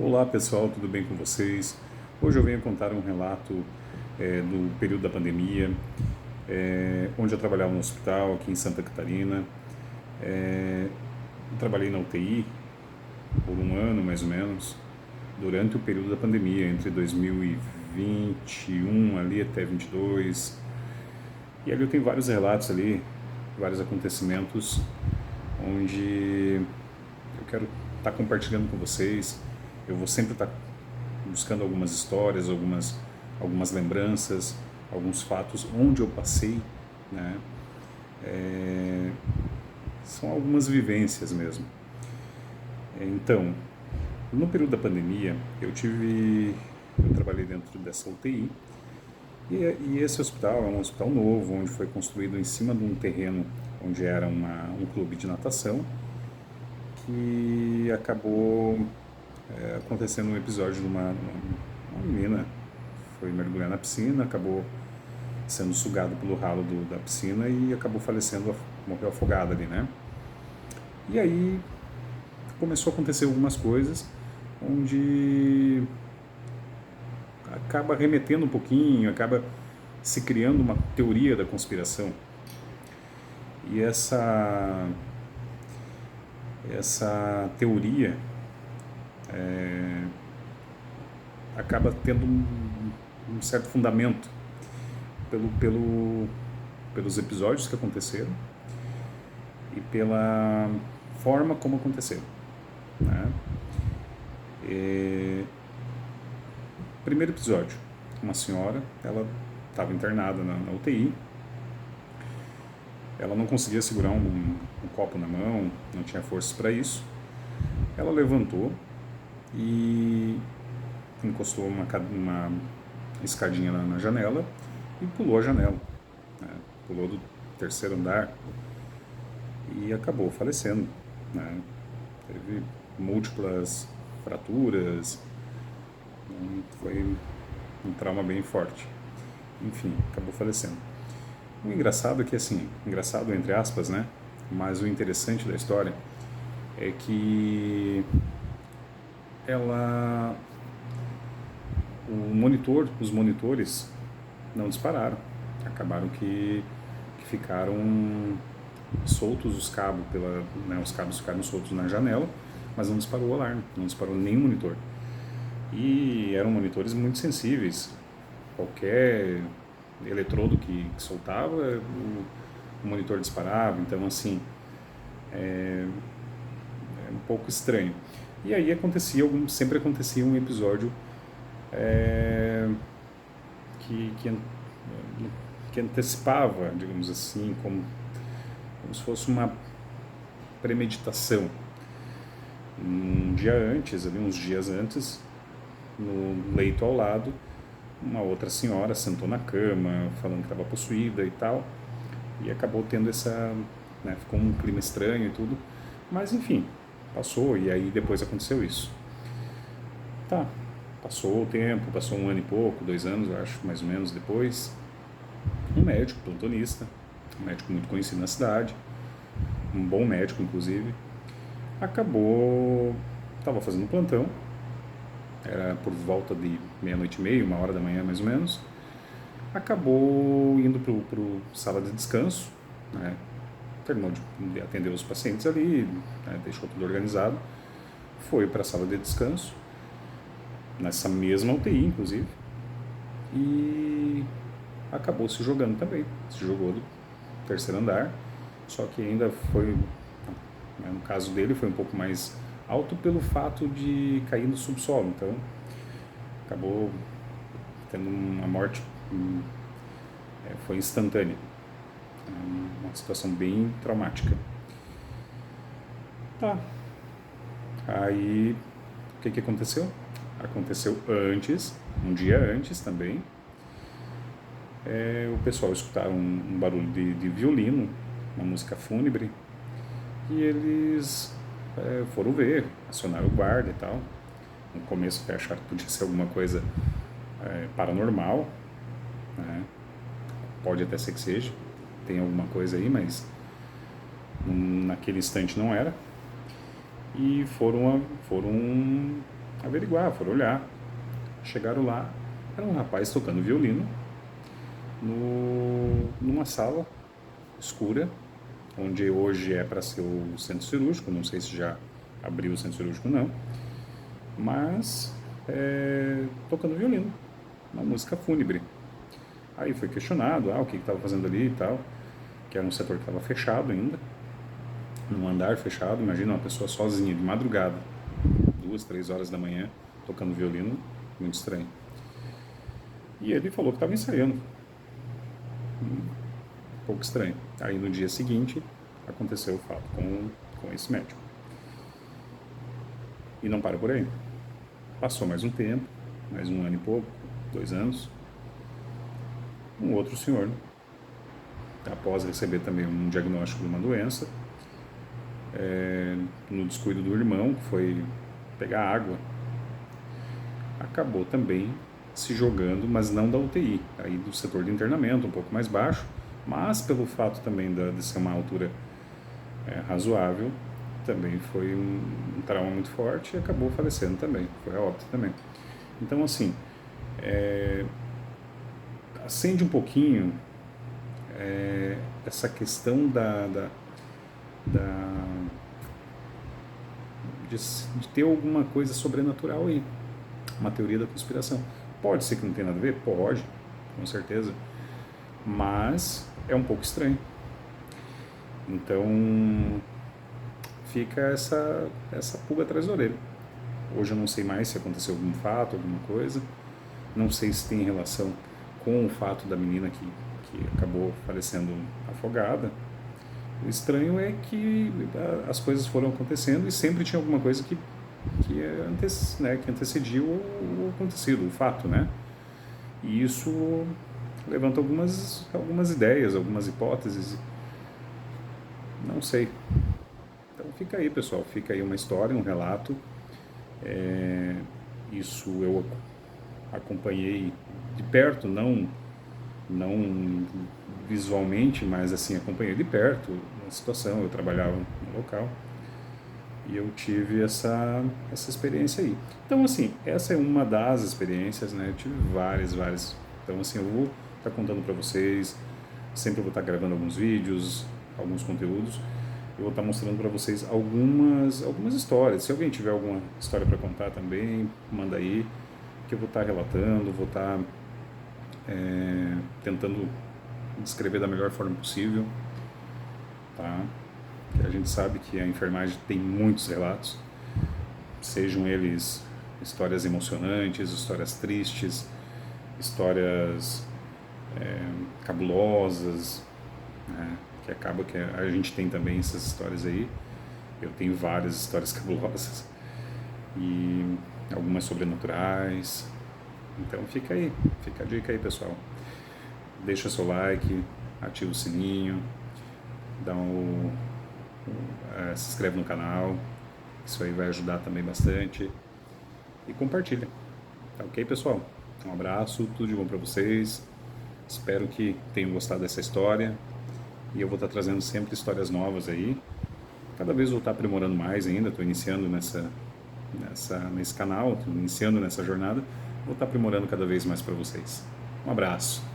Olá pessoal, tudo bem com vocês? Hoje eu venho contar um relato do período da pandemia, onde eu trabalhava no hospital aqui em Santa Catarina. Eu trabalhei na UTI por um ano mais ou menos, durante o período da pandemia, entre 2021 ali até 22. E ali eu tenho vários relatos ali, vários acontecimentos, onde eu quero estar compartilhando com vocês. Eu vou sempre estar buscando algumas histórias, algumas lembranças, alguns fatos onde eu passei, né? São algumas vivências mesmo. Então, no período da pandemia, eu trabalhei dentro dessa UTI e esse hospital é um hospital novo, onde foi construído em cima de um terreno onde era um clube de natação, que acabou acontecendo um episódio de uma menina foi mergulhar na piscina, acabou sendo sugado pelo ralo da piscina e acabou falecendo, morreu afogada ali, né? E aí começou a acontecer algumas coisas onde acaba remetendo um pouquinho, acaba se criando uma teoria da conspiração. E essa teoria acaba tendo um certo fundamento pelos episódios que aconteceram e pela forma como aconteceram, né? Primeiro episódio, uma senhora, ela estava internada na UTI, ela não conseguia segurar um copo na mão, não tinha forças para isso. Ela levantou e encostou uma escadinha na janela e pulou a janela, né? Pulou do terceiro andar e acabou falecendo, né? Teve múltiplas fraturas, foi um trauma bem forte. Enfim, acabou falecendo. O engraçado é que, assim, engraçado entre aspas, né? Mas o interessante da história é que ela, os monitores não dispararam, acabaram que ficaram soltos os cabos, os cabos ficaram soltos na janela, mas não disparou o alarme, não disparou nenhum monitor. E eram monitores muito sensíveis, qualquer eletrodo que soltava, o monitor disparava, então assim, é um pouco estranho. E aí sempre acontecia um episódio que, que, que antecipava, digamos assim, como se fosse uma premeditação. Um dia antes, ali uns dias antes, no leito ao lado, uma outra senhora sentou na cama, falando que estava possuída e tal, e acabou tendo né, ficou um clima estranho e tudo, mas enfim, passou, e aí depois aconteceu isso. Tá, passou o tempo, passou um ano e pouco, 2 anos, eu acho, mais ou menos depois, um médico, plantonista, um médico muito conhecido na cidade, um bom médico, inclusive, estava fazendo plantão, era por volta de meia-noite e meia, 1 hora da manhã mais ou menos, acabou indo para sala de descanso, né? Terminou de atender os pacientes ali, né? Deixou tudo organizado, foi para a sala de descanso, nessa mesma UTI, inclusive, e acabou se jogando também. Se jogou do terceiro andar, só que ainda foi, né, no caso dele, foi um pouco mais alto pelo fato de cair no subsolo, então acabou tendo uma morte, foi instantânea, uma situação bem traumática. Tá, aí o que aconteceu? Aconteceu antes, um dia antes também, o pessoal escutaram um barulho de violino, uma música fúnebre, e eles foram ver, acionaram o guarda e tal. No começo até acharam que podia ser alguma coisa paranormal, né? Pode até ser que seja, tem alguma coisa aí, mas naquele instante não era. E foram averiguar, foram olhar. Chegaram lá, era um rapaz tocando violino numa sala escura, onde hoje é para ser o centro cirúrgico, não sei se já abriu o centro cirúrgico ou não, mas tocando violino, uma música fúnebre. Aí foi questionado, o que estava fazendo ali e tal, que era um setor que estava fechado ainda, num andar fechado. Imagina uma pessoa sozinha de madrugada, 2, 3 horas da manhã, tocando violino, muito estranho. E ele falou que estava ensaiando, um pouco estranho. Aí no dia seguinte aconteceu o fato com esse médico. E não para por aí. Passou mais um tempo, mais um ano e pouco, 2 anos, um outro senhor, após receber também um diagnóstico de uma doença, no descuido do irmão, que foi pegar água, acabou também se jogando, mas não da UTI, aí do setor de internamento, um pouco mais baixo, mas pelo fato também de ser uma altura razoável, também foi um trauma muito forte e acabou falecendo também, foi a óbito também. Então, assim, acende um pouquinho essa questão de ter alguma coisa sobrenatural aí, uma teoria da conspiração. Pode ser que não tenha nada a ver? Pode, com certeza, mas é um pouco estranho. Então, fica essa pulga atrás da orelha. Hoje eu não sei mais se aconteceu algum fato, alguma coisa, não sei se tem relação com o fato da menina que acabou falecendo afogada. O estranho é que as coisas foram acontecendo e sempre tinha alguma coisa que antecedia o acontecido, o fato, né? E isso levanta algumas ideias, algumas hipóteses. Não sei. Então fica aí, pessoal, fica aí uma história, um relato. Isso eu acompanhei de perto, não visualmente, mas assim, acompanhei de perto a situação. Eu trabalhava no local e eu tive essa experiência aí. Então, assim, essa é uma das experiências, né? Eu tive várias. Então, assim, eu vou estar contando para vocês, sempre vou estar gravando alguns vídeos, alguns conteúdos. Eu vou estar mostrando para vocês algumas histórias. Se alguém tiver alguma história para contar também, manda aí, que eu vou estar relatando, vou estar tentando descrever da melhor forma possível, tá? Que a gente sabe que a enfermagem tem muitos relatos, sejam eles histórias emocionantes, histórias tristes, histórias cabulosas, né? Que acaba que a gente tem também essas histórias aí. Eu tenho várias histórias cabulosas e algumas sobrenaturais. Então fica aí, fica a dica aí, pessoal. Deixa seu like, ativa o sininho, se inscreve no canal, isso aí vai ajudar também bastante, e compartilha, tá ok, pessoal? Um abraço, tudo de bom para vocês, espero que tenham gostado dessa história, e eu vou estar trazendo sempre histórias novas aí, cada vez vou estar aprimorando mais ainda, estou iniciando nesse canal, estou iniciando nessa jornada, vou estar aprimorando cada vez mais para vocês. Um abraço.